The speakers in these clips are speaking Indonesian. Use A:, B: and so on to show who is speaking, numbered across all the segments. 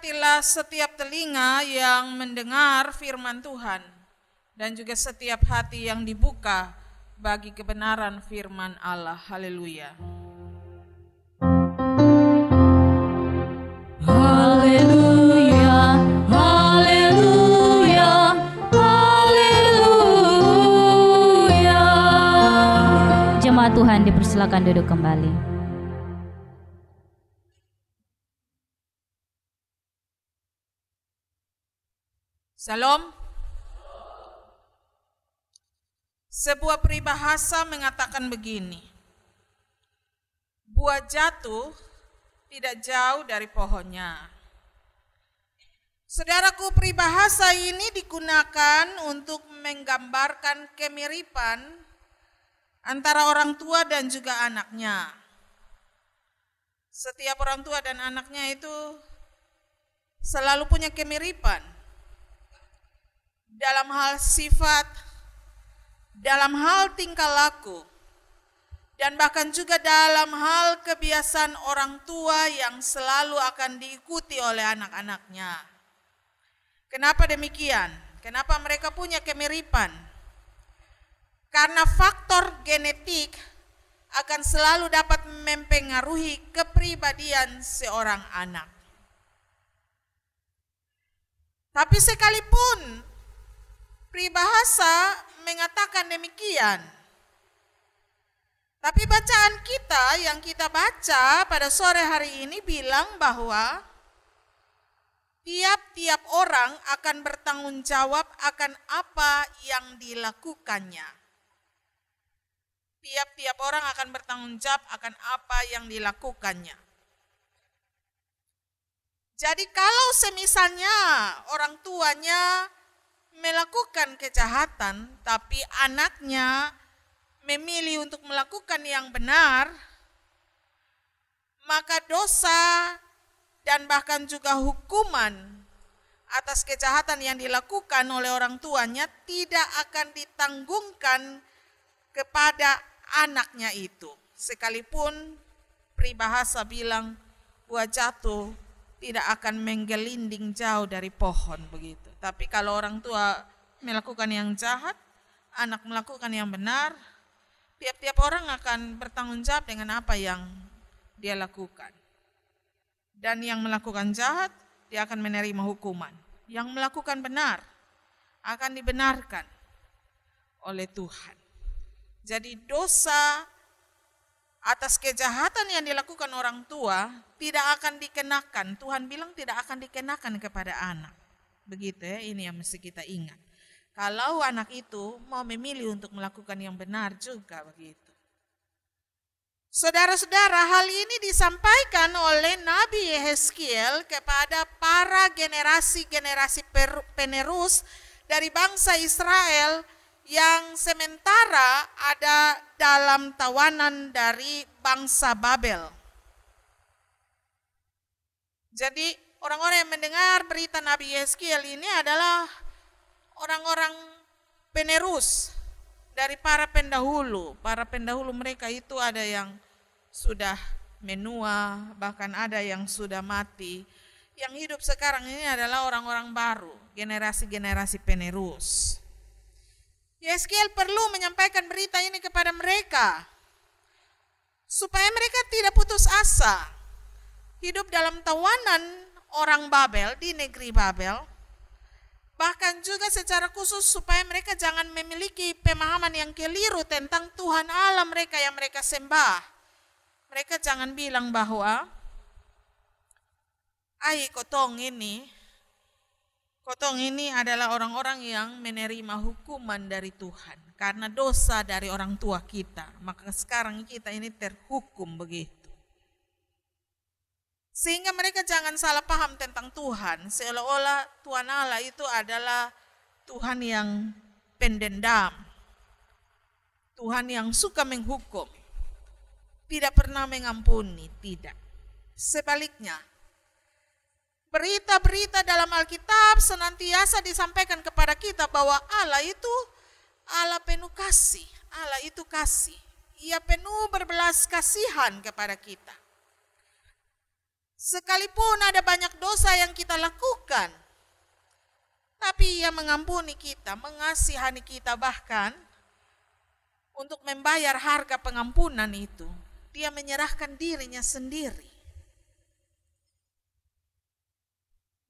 A: Berhati-hatilah setiap telinga yang mendengar firman Tuhan dan juga setiap hati yang dibuka bagi kebenaran firman Allah. Haleluya.
B: Haleluya, haleluya, haleluya. Jemaat Tuhan dipersilakan duduk kembali.
A: Salam. Sebuah peribahasa mengatakan begini: buah jatuh tidak jauh dari pohonnya. Saudaraku, peribahasa ini digunakan untuk menggambarkan kemiripan antara orang tua dan juga anaknya. Setiap orang tua dan anaknya itu selalu punya kemiripan dalam hal sifat, dalam hal tingkah laku, dan bahkan juga dalam hal kebiasaan orang tua yang selalu akan diikuti oleh anak-anaknya. Kenapa demikian? Kenapa mereka punya kemiripan? Karena faktor genetik akan selalu dapat mempengaruhi kepribadian seorang anak. Tapi sekalipun peribahasa mengatakan demikian, tapi bacaan kita yang kita baca pada sore hari ini bilang bahwa tiap-tiap orang akan bertanggung jawab akan apa yang dilakukannya. Tiap-tiap orang akan bertanggung jawab akan apa yang dilakukannya. Jadi kalau semisalnya orang tuanya melakukan kejahatan, tapi anaknya memilih untuk melakukan yang benar, maka dosa dan bahkan juga hukuman atas kejahatan yang dilakukan oleh orang tuanya tidak akan ditanggungkan kepada anaknya itu. Sekalipun peribahasa bilang buah jatuh tidak akan menggelinding jauh dari pohon begitu. Tapi kalau orang tua melakukan yang jahat, anak melakukan yang benar, tiap-tiap orang akan bertanggung jawab dengan apa yang dia lakukan. Dan yang melakukan jahat, dia akan menerima hukuman. Yang melakukan benar, akan dibenarkan oleh Tuhan. Jadi dosa atas kejahatan yang dilakukan orang tua tidak akan dikenakan. Tuhan bilang tidak akan dikenakan kepada anak. Begitu ya, ini yang mesti kita ingat. Kalau anak itu mau memilih untuk melakukan yang benar juga begitu. Saudara-saudara, hal ini disampaikan oleh Nabi Yehezkiel kepada para generasi-generasi penerus dari bangsa Israel yang sementara ada dalam tawanan dari bangsa Babel. Jadi orang-orang yang mendengar berita Nabi Yehezkiel ini adalah orang-orang penerus dari para pendahulu. Para pendahulu mereka itu ada yang sudah menua, bahkan ada yang sudah mati. Yang hidup sekarang ini adalah orang-orang baru, generasi-generasi penerus. Yehezkiel perlu menyampaikan berita ini kepada mereka supaya mereka tidak putus asa. Hidup dalam tawanan orang Babel di negeri Babel, bahkan juga secara khusus supaya mereka jangan memiliki pemahaman yang keliru tentang Tuhan Allah mereka yang mereka sembah. Mereka jangan bilang bahwa kotong ini adalah orang-orang yang menerima hukuman dari Tuhan karena dosa dari orang tua kita, maka sekarang kita ini terhukum begitu. Sehingga mereka jangan salah paham tentang Tuhan, seolah-olah Tuhan Allah itu adalah Tuhan yang pendendam, Tuhan yang suka menghukum, tidak pernah mengampuni, tidak. Sebaliknya, berita-berita dalam Alkitab senantiasa disampaikan kepada kita bahwa Allah itu Allah penuh kasih, Allah itu kasih. Ia penuh berbelas kasihan kepada kita. Sekalipun ada banyak dosa yang kita lakukan, tapi Ia mengampuni kita, mengasihani kita, bahkan untuk membayar harga pengampunan itu, Dia menyerahkan dirinya sendiri.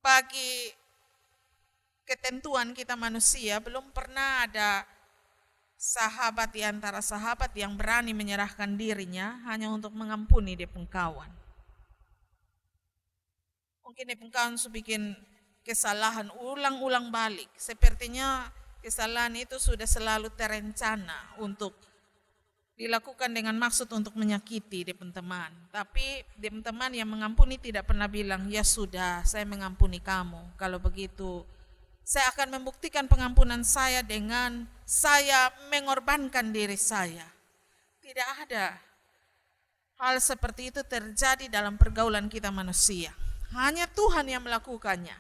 A: Bagi ketentuan kita manusia, belum pernah ada sahabat di antara sahabat yang berani menyerahkan dirinya hanya untuk mengampuni dia pengkawan. Mungkin dia pengkawan bikin kesalahan ulang-ulang balik. Sepertinya kesalahan itu sudah selalu terencana untuk dilakukan dengan maksud untuk menyakiti dia teman. Tapi dia teman yang mengampuni tidak pernah bilang, ya sudah saya mengampuni kamu. Kalau begitu saya akan membuktikan pengampunan saya dengan saya mengorbankan diri saya. Tidak ada hal seperti itu terjadi dalam pergaulan kita manusia. Hanya Tuhan yang melakukannya.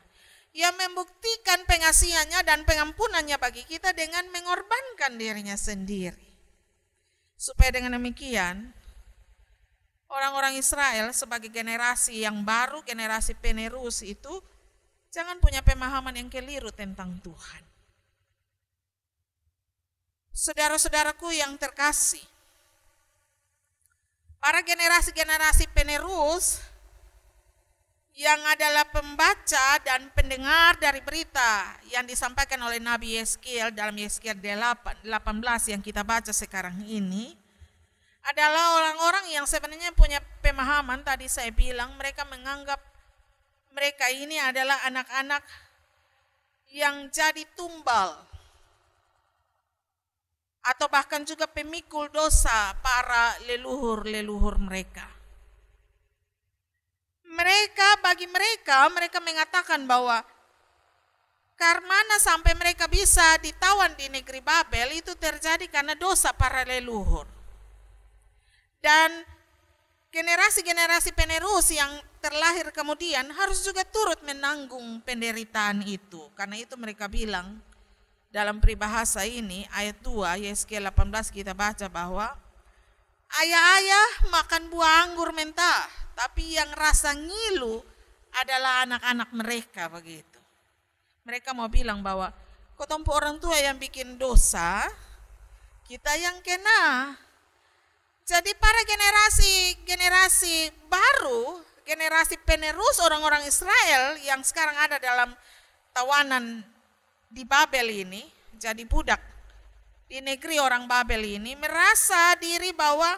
A: Ia membuktikan pengasihannya dan pengampunannya bagi kita dengan mengorbankan dirinya sendiri. Supaya dengan demikian, orang-orang Israel sebagai generasi yang baru, generasi penerus itu, jangan punya pemahaman yang keliru tentang Tuhan. Saudara-saudaraku yang terkasih, para generasi-generasi penerus yang adalah pembaca dan pendengar dari berita yang disampaikan oleh Nabi Yeskiel dalam Yeskiel 18 yang kita baca sekarang ini, adalah orang-orang yang sebenarnya punya pemahaman, tadi saya bilang mereka menganggap mereka ini adalah anak-anak yang jadi tumbal atau bahkan juga pemikul dosa para leluhur-leluhur mereka. Mereka mengatakan bahwa karena sampai mereka bisa ditawan di negeri Babel itu terjadi karena dosa para leluhur. Dan generasi-generasi penerus yang terlahir kemudian harus juga turut menanggung penderitaan itu. Karena itu mereka bilang dalam peribahasa ini ayat 2 Yeskiel 18 kita baca bahwa ayah-ayah makan buah anggur mentah, tapi yang rasa ngilu adalah anak-anak mereka begitu. Mereka mau bilang bahwa ketompo orang tua yang bikin dosa, kita yang kena. Jadi para generasi baru, generasi penerus orang-orang Israel yang sekarang ada dalam tawanan di Babel ini, jadi budak di negeri orang Babel ini, merasa diri bahwa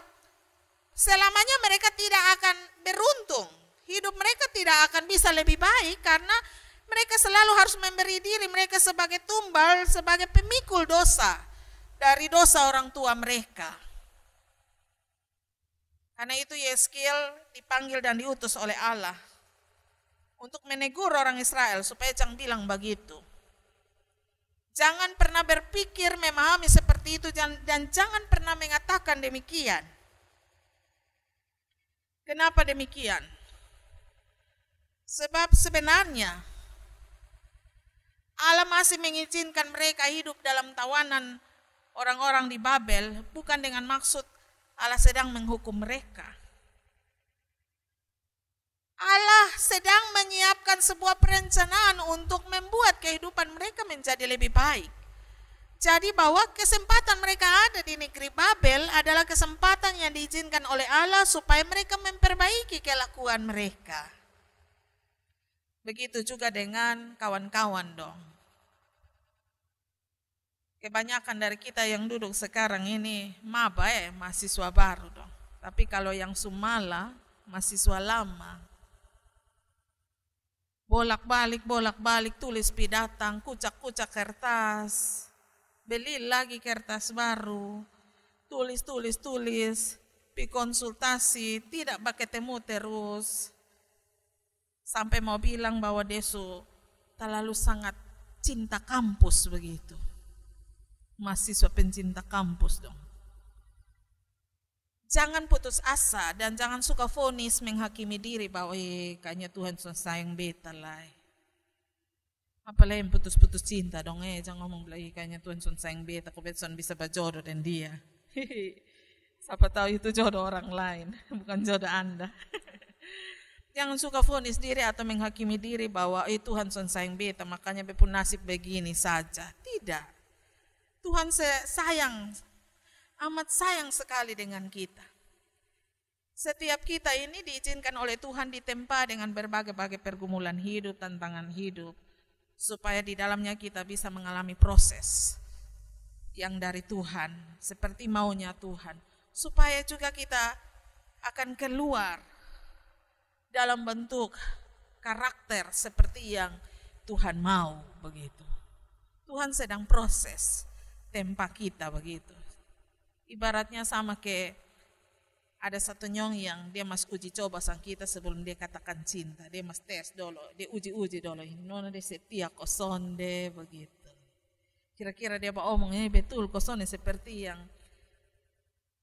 A: selamanya mereka tidak akan beruntung. Hidup mereka tidak akan bisa lebih baik karena mereka selalu harus memberi diri mereka sebagai tumbal, sebagai pemikul dosa dari dosa orang tua mereka. Karena itu Yeskiel dipanggil dan diutus oleh Allah untuk menegur orang Israel supaya jangan bilang begitu. Jangan pernah berpikir memahami seperti itu dan jangan pernah mengatakan demikian. Kenapa demikian? Sebab sebenarnya Allah masih mengizinkan mereka hidup dalam tawanan orang-orang di Babel bukan dengan maksud Allah sedang menghukum mereka. Allah sedang menyiapkan sebuah perencanaan untuk membuat kehidupan mereka menjadi lebih baik. Jadi bahwa kesempatan mereka ada di negeri Babel adalah kesempatan yang diizinkan oleh Allah supaya mereka memperbaiki kelakuan mereka. Begitu juga dengan kawan-kawan dong. Kebanyakan dari kita yang duduk sekarang ini maba mahasiswa baru dong. Tapi kalau yang Sumala mahasiswa lama. Bolak-balik tulis pidatang, kucak-kucak kertas. Beli lagi kertas baru. Tulis, pi konsultasi, tidak pakai temu terus. Sampai mau bilang bahwa Desu terlalu sangat cinta kampus begitu. Mahasiswa pencinta kampus dong. Jangan putus asa dan jangan suka vonis menghakimi diri bahwa kayaknya Tuhan sayang beta lah. Apalagi yang putus-putus cinta dong jangan ngomong lagi kayaknya Tuhan sayang beta, kok beta bisa berjodoh dengan dia. Siapa tahu itu jodoh orang lain, bukan jodoh Anda. Jangan suka vonis diri atau menghakimi diri bahwa Tuhan son sayang beta, makanya beta pun nasib begini saja. Tidak. Tuhan sayang, amat sayang sekali dengan kita. Setiap kita ini diizinkan oleh Tuhan ditempa dengan berbagai-bagai pergumulan hidup, tantangan hidup, supaya di dalamnya kita bisa mengalami proses yang dari Tuhan, seperti maunya Tuhan, supaya juga kita akan keluar dalam bentuk karakter seperti yang Tuhan mau begitu. Tuhan sedang proses tempa kita begitu. Ibaratnya sama kayak ada satu nyong yang dia mas uji coba sang kita sebelum dia katakan cinta. Dia mas tes dulu, dia uji dulu. Nona dia setia kosonde begitu. Kira-kira dia omongnya betul kosonde seperti yang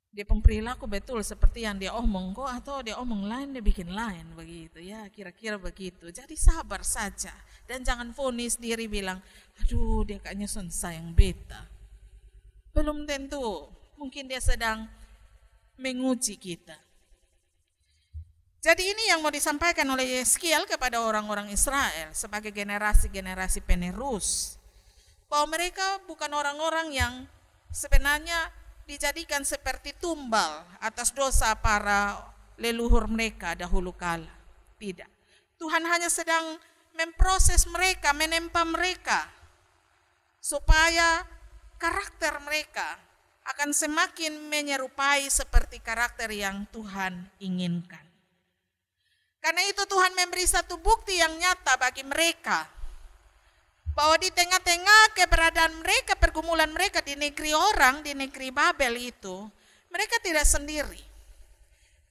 A: dia perilaku betul seperti yang dia omong kok, atau dia omong lain dia bikin lain begitu ya, kira-kira begitu. Jadi sabar saja dan jangan vonis diri bilang, aduh dia kayaknya son sayang beta. Belum tentu, mungkin dia sedang menguji kita. Jadi ini yang mau disampaikan oleh Yeskiel kepada orang-orang Israel sebagai generasi-generasi penerus, bahwa mereka bukan orang-orang yang sebenarnya dijadikan seperti tumbal atas dosa para leluhur mereka dahulu kala. Tidak. Tuhan hanya sedang memproses mereka, menempa mereka, supaya karakter mereka akan semakin menyerupai seperti karakter yang Tuhan inginkan. Karena itu Tuhan memberi satu bukti yang nyata bagi mereka, bahwa di tengah-tengah keberadaan mereka, pergumulan mereka di negeri orang, di negeri Babel itu, mereka tidak sendiri.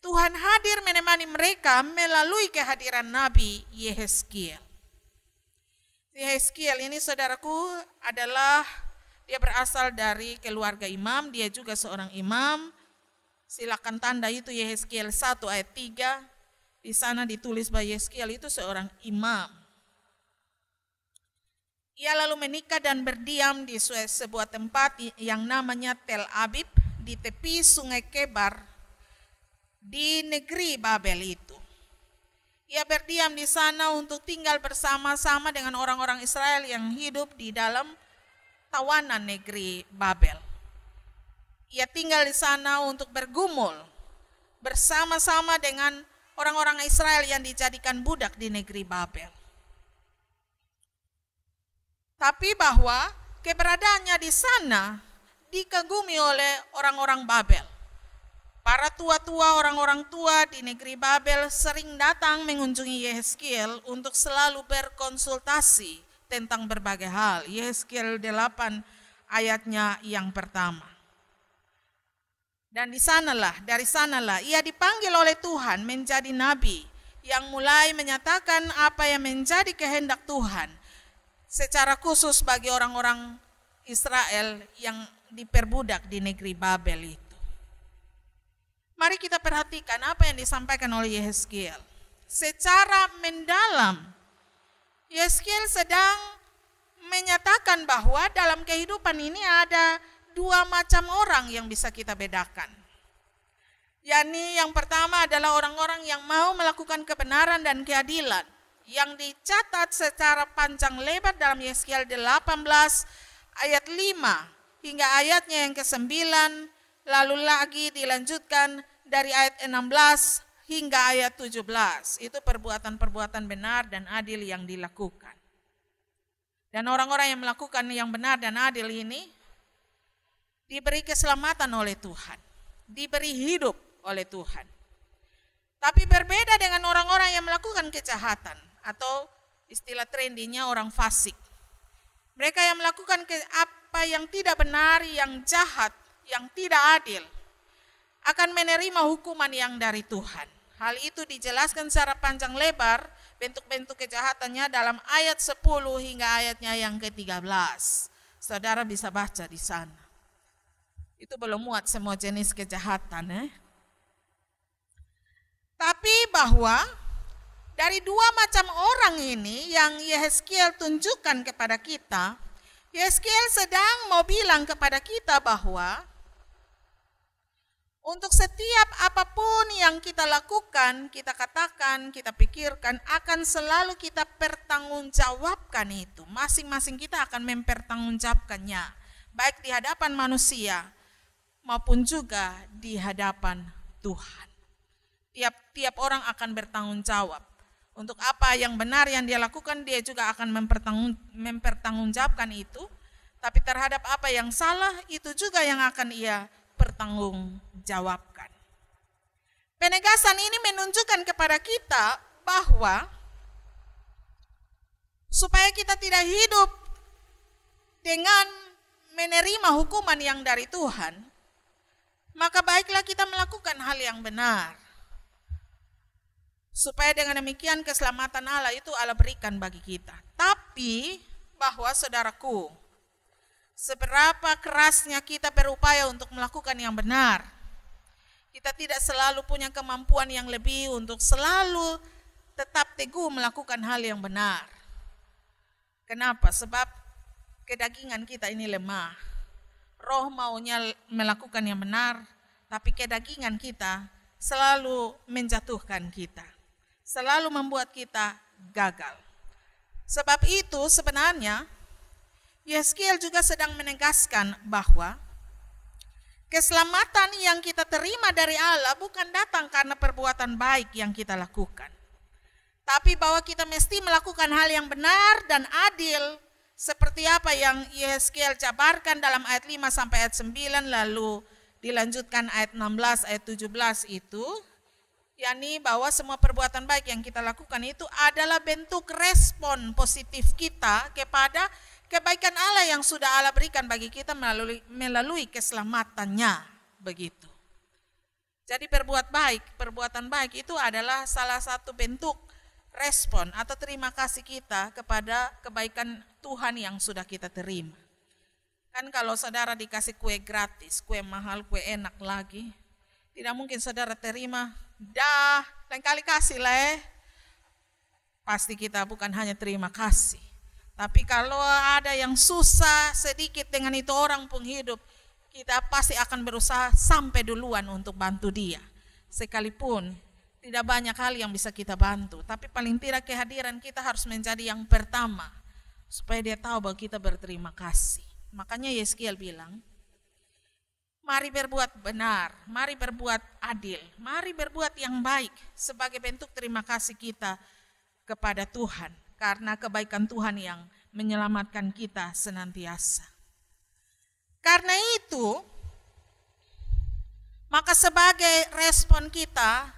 A: Tuhan hadir menemani mereka melalui kehadiran Nabi Yeskiel. Yeskiel ini saudaraku adalah, dia berasal dari keluarga imam, dia juga seorang imam. Silakan tanda itu Yeskiel 1 ayat 3, di sana ditulis bahwa Yeskiel itu seorang imam. Ia lalu menikah dan berdiam di sebuah tempat yang namanya Tel Abib di tepi sungai Kebar di negeri Babel itu. Ia berdiam di sana untuk tinggal bersama-sama dengan orang-orang Israel yang hidup di dalam tawanan negeri Babel. Ia tinggal di sana untuk bergumul bersama-sama dengan orang-orang Israel yang dijadikan budak di negeri Babel. Tapi bahwa keberadaannya di sana dikagumi oleh orang-orang Babel. Para tua-tua, orang-orang tua di negeri Babel sering datang mengunjungi Yeskiel untuk selalu berkonsultasi tentang berbagai hal. Yeskiel 8 ayatnya yang pertama. Dan dari sanalah ia dipanggil oleh Tuhan menjadi nabi yang mulai menyatakan apa yang menjadi kehendak Tuhan, secara khusus bagi orang-orang Israel yang diperbudak di negeri Babel itu. Mari kita perhatikan apa yang disampaikan oleh Yeskiel. Secara mendalam, Yeskiel sedang menyatakan bahwa dalam kehidupan ini ada dua macam orang yang bisa kita bedakan. yakni yang pertama adalah orang-orang yang mau melakukan kebenaran dan keadilan, yang dicatat secara panjang lebar dalam Yeskiel 18 ayat 5 hingga ayatnya yang ke-9, lalu lagi dilanjutkan dari ayat 16 hingga ayat 17. Itu perbuatan-perbuatan benar dan adil yang dilakukan. Dan orang-orang yang melakukan yang benar dan adil ini diberi keselamatan oleh Tuhan, diberi hidup oleh Tuhan. Tapi berbeda dengan orang-orang yang melakukan kejahatan, atau istilah trendinya orang fasik. Mereka yang melakukan apa yang tidak benar, yang jahat, yang tidak adil, akan menerima hukuman yang dari Tuhan. Hal itu dijelaskan secara panjang lebar bentuk-bentuk kejahatannya dalam ayat 10 hingga ayatnya yang ke-13. Saudara bisa baca di sana. Itu belum muat semua jenis kejahatan. Tapi bahwa dari dua macam orang ini yang Yeskiel tunjukkan kepada kita, Yeskiel sedang mau bilang kepada kita bahwa Untuk setiap apapun yang kita lakukan, kita katakan, kita pikirkan, akan selalu kita pertanggungjawabkan itu. Masing-masing kita akan mempertanggungjawabkannya, baik di hadapan manusia maupun juga di hadapan Tuhan. Tiap orang akan bertanggung jawab. Untuk apa yang benar yang dia lakukan, dia juga akan mempertanggungjawabkan itu. Tapi terhadap apa yang salah, itu juga yang akan ia pertanggungjawabkan. Penegasan ini menunjukkan kepada kita bahwa supaya kita tidak hidup dengan menerima hukuman yang dari Tuhan, maka baiklah kita melakukan hal yang benar. Supaya dengan demikian keselamatan Allah itu Allah berikan bagi kita. Tapi bahwa saudaraku, seberapa kerasnya kita berupaya untuk melakukan yang benar, kita tidak selalu punya kemampuan yang lebih untuk selalu tetap teguh melakukan hal yang benar. Kenapa? Sebab kedagingan kita ini lemah. Roh maunya melakukan yang benar, tapi kedagingan kita selalu menjatuhkan kita, selalu membuat kita gagal. Sebab itu sebenarnya Yeskiel juga sedang menegaskan bahwa keselamatan yang kita terima dari Allah bukan datang karena perbuatan baik yang kita lakukan, tapi bahwa kita mesti melakukan hal yang benar dan adil, seperti apa yang Yeskiel jabarkan dalam ayat 5 sampai ayat 9, lalu dilanjutkan ayat 16, ayat 17 itu, yakni bahwa semua perbuatan baik yang kita lakukan itu adalah bentuk respon positif kita kepada kebaikan Allah yang sudah Allah berikan bagi kita melalui keselamatannya, begitu. Jadi perbuatan baik itu adalah salah satu bentuk respon atau terima kasih kita kepada kebaikan Tuhan yang sudah kita terima. Kan kalau saudara dikasih kue gratis, kue mahal, kue enak lagi, tidak mungkin saudara terima, dah lain kali kasih lah. Pasti kita bukan hanya terima kasih, tapi kalau ada yang susah sedikit dengan itu orang pun hidup, kita pasti akan berusaha sampai duluan untuk bantu dia. Sekalipun tidak banyak hal yang bisa kita bantu, tapi paling tidak kehadiran kita harus menjadi yang pertama, supaya dia tahu bahwa kita berterima kasih. Makanya Yeskiel bilang, mari berbuat benar, mari berbuat adil, mari berbuat yang baik sebagai bentuk terima kasih kita kepada Tuhan, karena kebaikan Tuhan yang menyelamatkan kita senantiasa. Karena itu, maka sebagai respon kita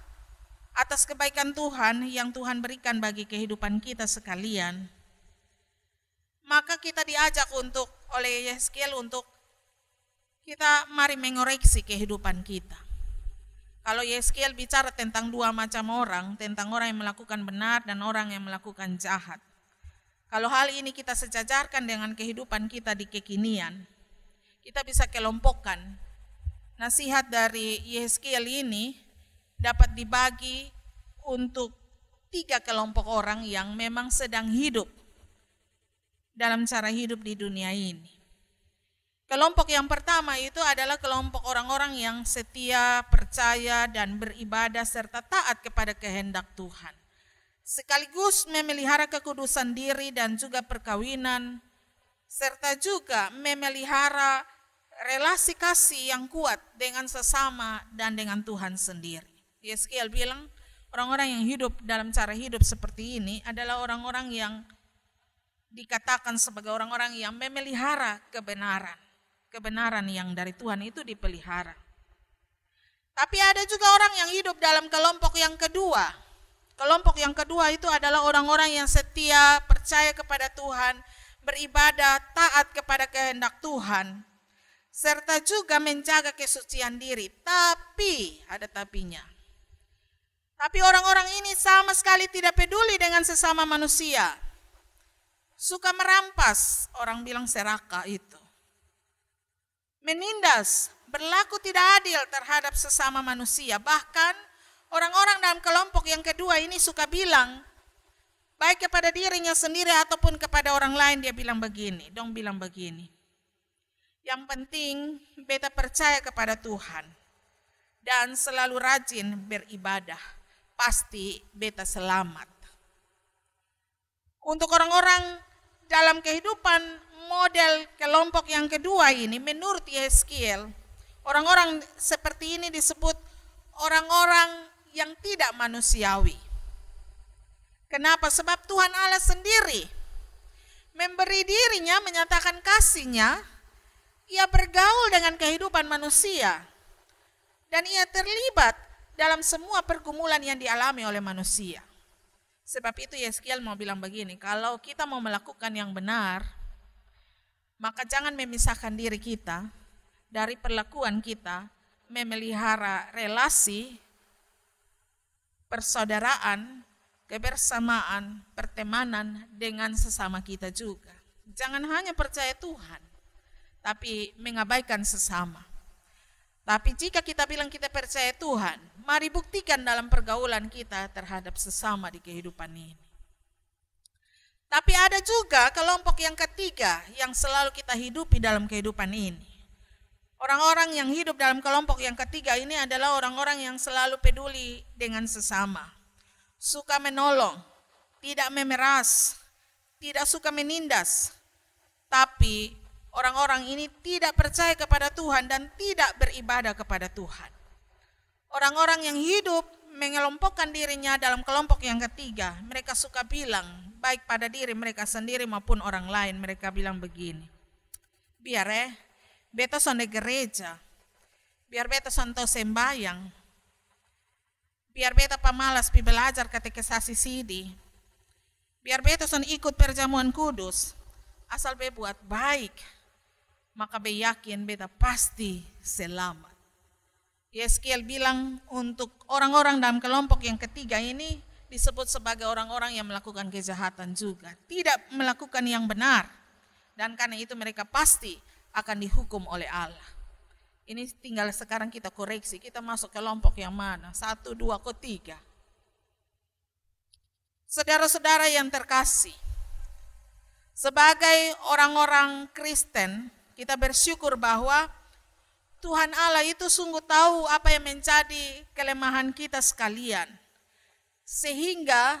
A: atas kebaikan Tuhan yang Tuhan berikan bagi kehidupan kita sekalian, maka kita diajak oleh Yeskiel untuk kita mari mengoreksi kehidupan kita. Kalau Yeskiel bicara tentang dua macam orang, tentang orang yang melakukan benar dan orang yang melakukan jahat. Kalau hal ini kita sejajarkan dengan kehidupan kita di kekinian, kita bisa kelompokkan. Nasihat dari Yeskiel ini dapat dibagi untuk 3 kelompok orang yang memang sedang hidup dalam cara hidup di dunia ini. Kelompok yang pertama itu adalah kelompok orang-orang yang setia, percaya, dan beribadah serta taat kepada kehendak Tuhan, sekaligus memelihara kekudusan diri dan juga perkawinan, serta juga memelihara relasi kasih yang kuat dengan sesama dan dengan Tuhan sendiri. Yeskiel bilang orang-orang yang hidup dalam cara hidup seperti ini adalah orang-orang yang dikatakan sebagai orang-orang yang memelihara kebenaran. Kebenaran yang dari Tuhan itu dipelihara. Tapi ada juga orang yang hidup dalam kelompok yang kedua. Kelompok yang kedua itu adalah orang-orang yang setia, percaya kepada Tuhan, beribadah, taat kepada kehendak Tuhan, serta juga menjaga kesucian diri. Tapi, ada tapinya. Tapi orang-orang ini sama sekali tidak peduli dengan sesama manusia. Suka merampas, orang bilang serakah itu. Menindas, berlaku tidak adil terhadap sesama manusia. Bahkan orang-orang dalam kelompok yang kedua ini suka bilang, baik kepada dirinya sendiri ataupun kepada orang lain, dia bilang begini, dong bilang begini. Yang penting beta percaya kepada Tuhan. dan selalu rajin beribadah. Pasti beta selamat. Untuk orang-orang dalam kehidupan model kelompok yang kedua ini, menurut Yeskiel, orang-orang seperti ini disebut orang-orang yang tidak manusiawi. Kenapa? Sebab Tuhan Allah sendiri memberi dirinya, menyatakan kasih-Nya. Ia bergaul dengan kehidupan manusia dan ia terlibat dalam semua pergumulan yang dialami oleh manusia. Sebab itu Yeskiel mau bilang begini, kalau kita mau melakukan yang benar, maka jangan memisahkan diri kita dari perlakuan kita, memelihara relasi, persaudaraan, kebersamaan, pertemanan dengan sesama kita juga. Jangan hanya percaya Tuhan, tapi mengabaikan sesama. Tapi jika kita bilang kita percaya Tuhan, mari buktikan dalam pergaulan kita terhadap sesama di kehidupan ini. Tapi ada juga kelompok yang ketiga yang selalu kita hidupi dalam kehidupan ini. Orang-orang yang hidup dalam kelompok yang ketiga ini adalah orang-orang yang selalu peduli dengan sesama. Suka menolong, tidak memeras, tidak suka menindas. Tapi orang-orang ini tidak percaya kepada Tuhan dan tidak beribadah kepada Tuhan. Orang-orang yang hidup mengelompokkan dirinya dalam kelompok yang ketiga, mereka suka bilang, baik pada diri mereka sendiri maupun orang lain, mereka bilang begini, biar beta son di gereja, biar beta son tau sembayang, biar beta pamalas pi belajar katekisasi sidi, biar beta son ikut perjamuan kudus, asal be buat baik, maka be yakin beta pasti selamat. Yeskiel bilang untuk orang-orang dalam kelompok yang ketiga ini disebut sebagai orang-orang yang melakukan kejahatan juga, tidak melakukan yang benar, dan karena itu mereka pasti akan dihukum oleh Allah. Ini tinggal sekarang kita koreksi, kita masuk kelompok yang mana, 1, 2, atau 3. Saudara-saudara yang terkasih, sebagai orang-orang Kristen, kita bersyukur bahwa Tuhan Allah itu sungguh tahu apa yang menjadi kelemahan kita sekalian. Sehingga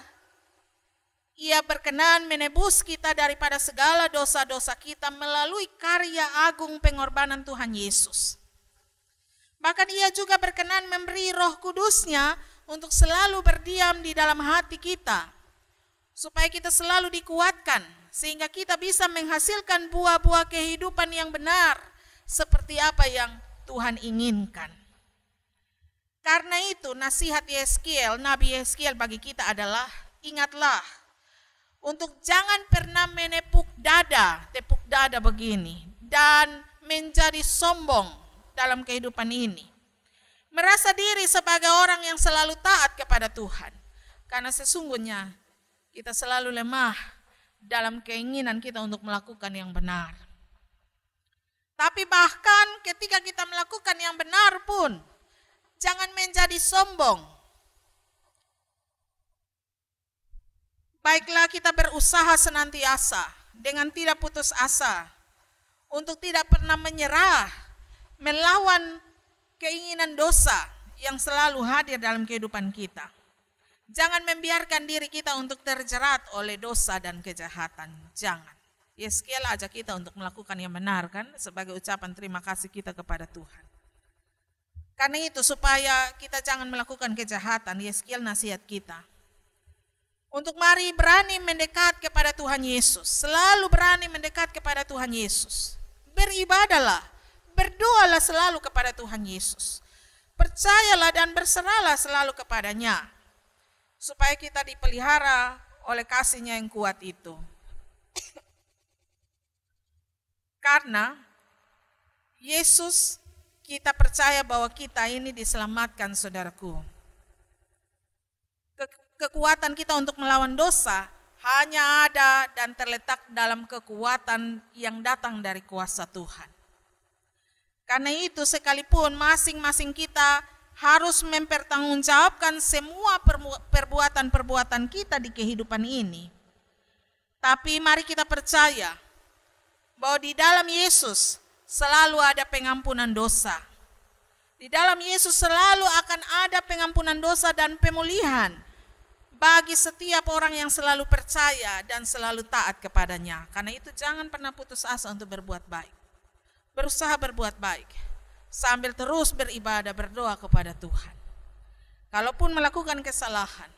A: Ia berkenan menebus kita daripada segala dosa-dosa kita melalui karya agung pengorbanan Tuhan Yesus. Bahkan Ia juga berkenan memberi Roh Kudus-Nya untuk selalu berdiam di dalam hati kita. Supaya kita selalu dikuatkan, sehingga kita bisa menghasilkan buah-buah kehidupan yang benar, seperti apa yang Tuhan inginkan. Karena itu nasihat Yeskiel, Nabi Yeskiel bagi kita adalah, ingatlah untuk jangan pernah menepuk dada begini, dan menjadi sombong dalam kehidupan ini. Merasa diri sebagai orang yang selalu taat kepada Tuhan. Karena sesungguhnya kita selalu lemah dalam keinginan kita untuk melakukan yang benar. Tapi bahkan ketika kita melakukan yang benar pun, jangan menjadi sombong. Baiklah kita berusaha senantiasa dengan tidak putus asa, untuk tidak pernah menyerah, melawan keinginan dosa yang selalu hadir dalam kehidupan kita. Jangan membiarkan diri kita untuk terjerat oleh dosa dan kejahatan, jangan. Yeskiel ajak kita untuk melakukan yang benar kan, sebagai ucapan terima kasih kita kepada Tuhan. Karena itu supaya kita jangan melakukan kejahatan, Yeskiel nasihat kita. Untuk mari berani mendekat kepada Tuhan Yesus, selalu berani mendekat kepada Tuhan Yesus. Beribadahlah, berdoalah selalu kepada Tuhan Yesus. Percayalah dan berserahlah selalu kepadanya, supaya kita dipelihara oleh kasih-Nya yang kuat itu. Karena Yesus, kita percaya bahwa kita ini diselamatkan, saudaraku. Kekuatan kita untuk melawan dosa hanya ada dan terletak dalam kekuatan yang datang dari kuasa Tuhan. Karena itu sekalipun masing-masing kita harus mempertanggungjawabkan semua perbuatan-perbuatan kita di kehidupan ini. Tapi mari kita percaya bahwa di dalam Yesus selalu ada pengampunan dosa. Di dalam Yesus selalu akan ada pengampunan dosa dan pemulihan bagi setiap orang yang selalu percaya dan selalu taat kepadanya. Karena itu jangan pernah putus asa untuk berbuat baik. Berusaha berbuat baik sambil terus beribadah, berdoa kepada Tuhan. Kalaupun melakukan kesalahan,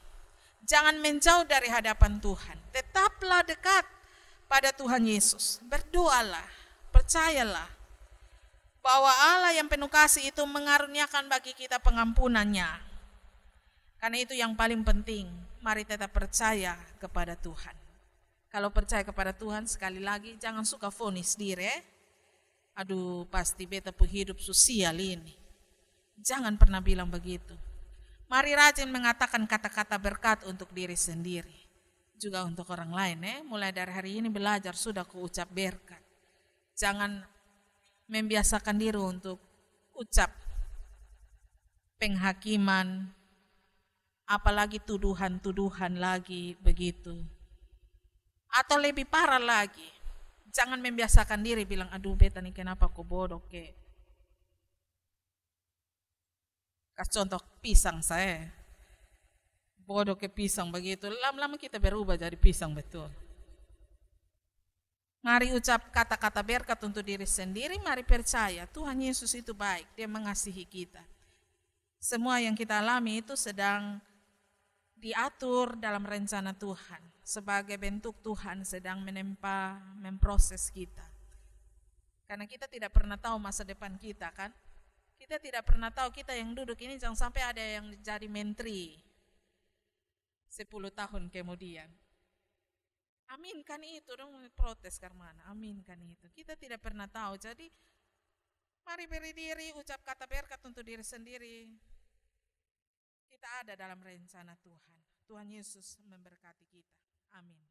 A: jangan menjauh dari hadapan Tuhan. Tetaplah dekat pada Tuhan Yesus. Berdoalah, percayalah bahwa Allah yang penuh kasih itu mengaruniakan bagi kita pengampunannya. Karena itu yang paling penting, mari tetap percaya kepada Tuhan. Kalau percaya kepada Tuhan, sekali lagi jangan suka vonis diri. Aduh, pasti beta pu hidup sosial ini. Jangan pernah bilang begitu. Mari rajin mengatakan kata-kata berkat untuk diri sendiri. Juga untuk orang lain. Mulai dari hari ini belajar sudah kuucap berkat. Jangan membiasakan diri untuk ucap penghakiman, apalagi tuduhan-tuduhan lagi begitu. Atau lebih parah lagi, jangan membiasakan diri bilang, aduh beta nih kenapa kok bodoh ke. Kasih contoh pisang saya, bodoh ke pisang begitu, lama-lama kita berubah jadi pisang betul. Mari ucap kata-kata berkat untuk diri sendiri, mari percaya Tuhan Yesus itu baik, Dia mengasihi kita. Semua yang kita alami itu sedang diatur dalam rencana Tuhan. Sebagai bentuk Tuhan sedang memproses kita. Karena kita tidak pernah tahu masa depan kita kan. Kita tidak pernah tahu kita yang duduk ini jangan sampai ada yang jadi menteri 10 tahun kemudian. Aminkan itu dong, protes Karmana, aminkan itu. Kita tidak pernah tahu, jadi mari beri diri, ucap kata berkat untuk diri sendiri. Kita ada dalam rencana Tuhan. Tuhan Yesus memberkati kita. Amin.